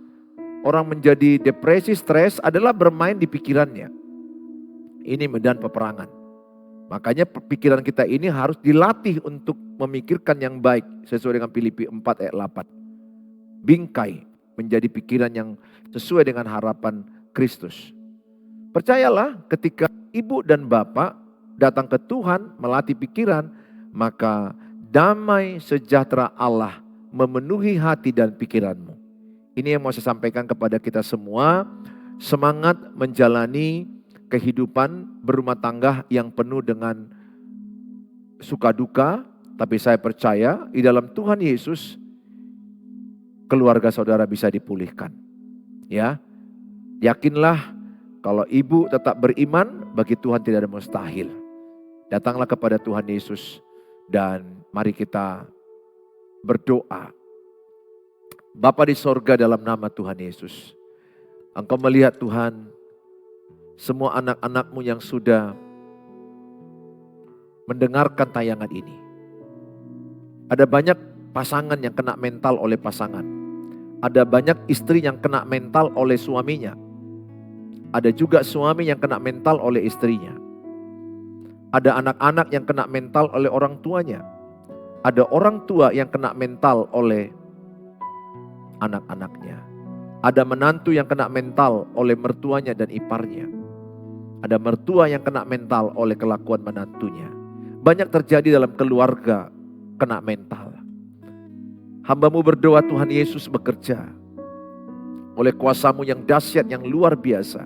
orang menjadi depresi, stres adalah bermain di pikirannya. Ini medan peperangan. Makanya pikiran kita ini harus dilatih untuk memikirkan yang baik. Sesuai dengan Filipi 4 ayat 8. Bingkai menjadi pikiran yang sesuai dengan harapan Kristus. Percayalah ketika ibu dan bapak datang ke Tuhan melatih pikiran, maka damai sejahtera Allah memenuhi hati dan pikiranmu. Ini yang mau saya sampaikan kepada kita semua. Semangat menjalani kehidupan berumah tangga yang penuh dengan suka duka. Tapi saya percaya di dalam Tuhan Yesus keluarga saudara bisa dipulihkan. Ya, yakinlah kalau ibu tetap beriman, bagi Tuhan tidak ada mustahil. Datanglah kepada Tuhan Yesus dan mari kita berdoa. Bapa di sorga, dalam nama Tuhan Yesus, Engkau melihat Tuhan semua anak-anak-Mu yang sudah mendengarkan tayangan ini. Ada banyak pasangan yang kena mental oleh pasangan. Ada banyak istri yang kena mental oleh suaminya. Ada juga suami yang kena mental oleh istrinya. Ada anak-anak yang kena mental oleh orang tuanya. Ada orang tua yang kena mental oleh anak-anaknya. Ada menantu yang kena mental oleh mertuanya dan iparnya. Ada mertua yang kena mental oleh kelakuan menantunya. Banyak terjadi dalam keluarga kena mental. Hamba-Mu berdoa Tuhan Yesus bekerja. Oleh kuasa-Mu yang dahsyat, yang luar biasa.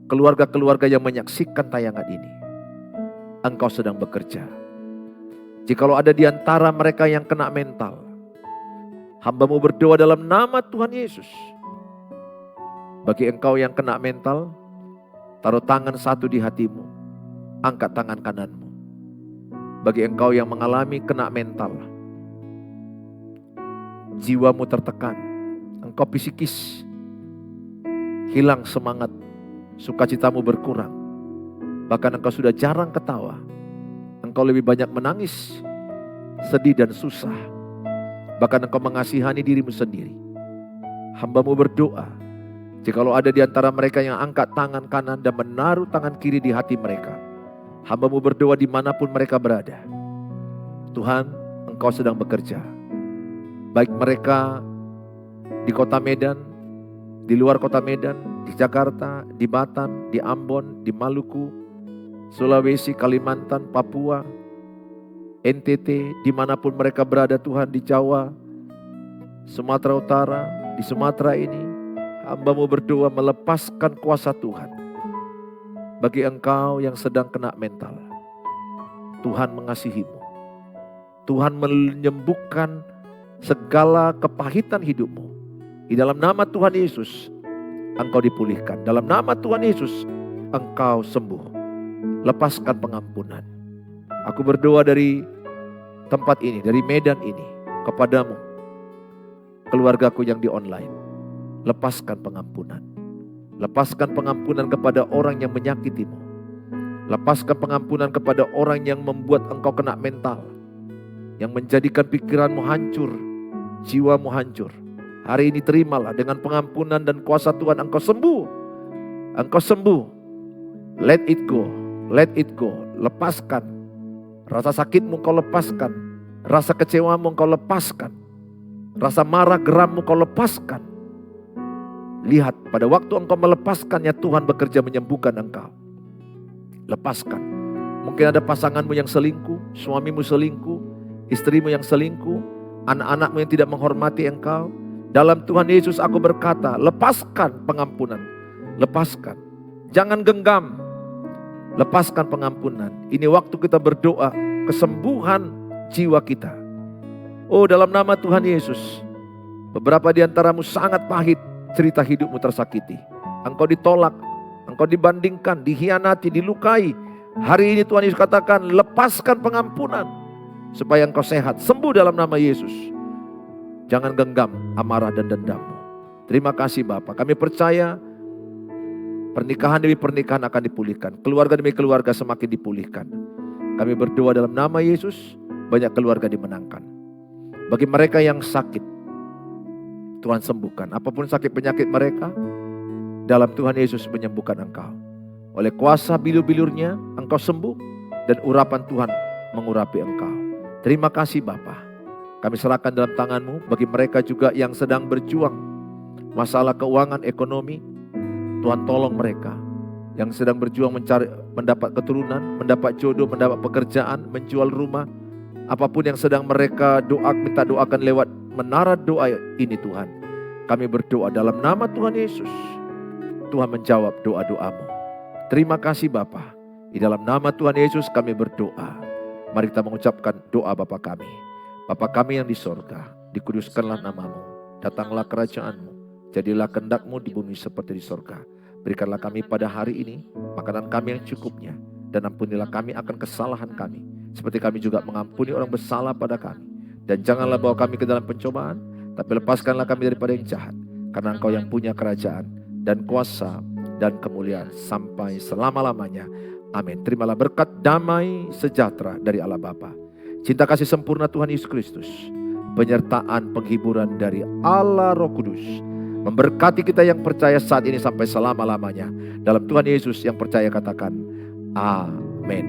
Keluarga-keluarga yang menyaksikan tayangan ini, Engkau sedang bekerja. Jikalau ada di antara mereka yang kena mental, hamba-Mu berdoa dalam nama Tuhan Yesus. Bagi engkau yang kena mental, taruh tangan satu di hatimu, angkat tangan kananmu. Bagi engkau yang mengalami kena mental, jiwamu tertekan, engkau psikis, hilang semangat, sukacitamu berkurang. Bahkan engkau sudah jarang ketawa. Engkau lebih banyak menangis, sedih dan susah. Bahkan engkau mengasihani dirimu sendiri. Hamba-Mu berdoa, jikalau ada di antara mereka yang angkat tangan kanan dan menaruh tangan kiri di hati mereka, hamba-Mu berdoa dimanapun mereka berada. Tuhan, Engkau sedang bekerja. Baik mereka di kota Medan, di luar kota Medan, di Jakarta, di Batam, di Ambon, di Maluku, Sulawesi, Kalimantan, Papua, NTT, dimanapun mereka berada Tuhan, di Jawa, Sumatera Utara, di Sumatera ini, hamba-Mu berdoa melepaskan kuasa Tuhan. Bagi engkau yang sedang kena mental, Tuhan mengasihi-Mu. Tuhan menyembuhkan segala kepahitan hidupmu. Di dalam nama Tuhan Yesus, engkau dipulihkan. Dalam nama Tuhan Yesus, engkau sembuh. Lepaskan pengampunan. Aku berdoa dari tempat ini, dari Medan ini, kepadamu, keluargaku yang di online. Lepaskan pengampunan. Lepaskan pengampunan kepada orang yang menyakitimu. Lepaskan pengampunan kepada orang yang membuat engkau kena mental, yang menjadikan pikiranmu hancur, jiwamu hancur. Hari ini terimalah dengan pengampunan dan kuasa Tuhan, engkau sembuh. Engkau sembuh. Let it go. Let it go. Lepaskan. Rasa sakitmu kau lepaskan. Rasa kecewamu kau lepaskan. Rasa marah gerammu kau lepaskan. Lihat, pada waktu engkau melepaskannya, Tuhan bekerja menyembuhkan engkau. Lepaskan. Mungkin ada pasanganmu yang selingkuh, suamimu selingkuh, istrimu yang selingkuh, anak-anakmu yang tidak menghormati engkau, Dalam Tuhan Yesus aku berkata, lepaskan pengampunan. Lepaskan. Jangan genggam. Lepaskan pengampunan. Ini waktu kita berdoa kesembuhan jiwa kita. Oh, dalam nama Tuhan Yesus. Beberapa di antaramu sangat pahit cerita hidupmu tersakiti. Engkau ditolak, engkau dibandingkan, dikhianati, dilukai. Hari ini Tuhan Yesus katakan, lepaskan pengampunan supaya engkau sehat, sembuh dalam nama Yesus. Jangan genggam amarah dan dendammu. Terima kasih Bapa. Kami percaya pernikahan demi pernikahan akan dipulihkan, keluarga demi keluarga semakin dipulihkan. Kami berdoa dalam nama Yesus, banyak keluarga dimenangkan. Bagi mereka yang sakit, Tuhan sembuhkan. Apapun sakit penyakit mereka, dalam Tuhan Yesus menyembuhkan engkau. Oleh kuasa bilur-bilurnya engkau sembuh dan urapan Tuhan mengurapi engkau. Terima kasih Bapa. Kami serahkan dalam tangan-Mu bagi mereka juga yang sedang berjuang masalah keuangan ekonomi. Tuhan tolong mereka yang sedang berjuang mencari, mendapat keturunan, mendapat jodoh, mendapat pekerjaan, menjual rumah. Apapun yang sedang mereka minta doakan lewat menara doa ini Tuhan. Kami berdoa dalam nama Tuhan Yesus. Tuhan menjawab doa-doamu. Terima kasih Bapa. Di dalam nama Tuhan Yesus kami berdoa. Mari kita mengucapkan doa Bapa kami. Bapa kami yang di sorga, dikuduskanlah namamu. Datanglah kerajaan-Mu. Jadilah kehendak-Mu di bumi seperti di sorga. Berikanlah kami pada hari ini makanan kami yang cukupnya. Dan ampunilah kami akan kesalahan kami, seperti kami juga mengampuni orang bersalah pada kami. Dan janganlah bawa kami ke dalam pencobaan, tapi lepaskanlah kami daripada yang jahat. Karena Engkau yang punya kerajaan dan kuasa dan kemuliaan sampai selama-lamanya. Amin. Terimalah berkat damai sejahtera dari Allah Bapa, cinta kasih sempurna Tuhan Yesus Kristus, penyertaan penghiburan dari Allah Roh Kudus, memberkati kita yang percaya saat ini sampai selama-lamanya. Dalam Tuhan Yesus yang percaya katakan amin.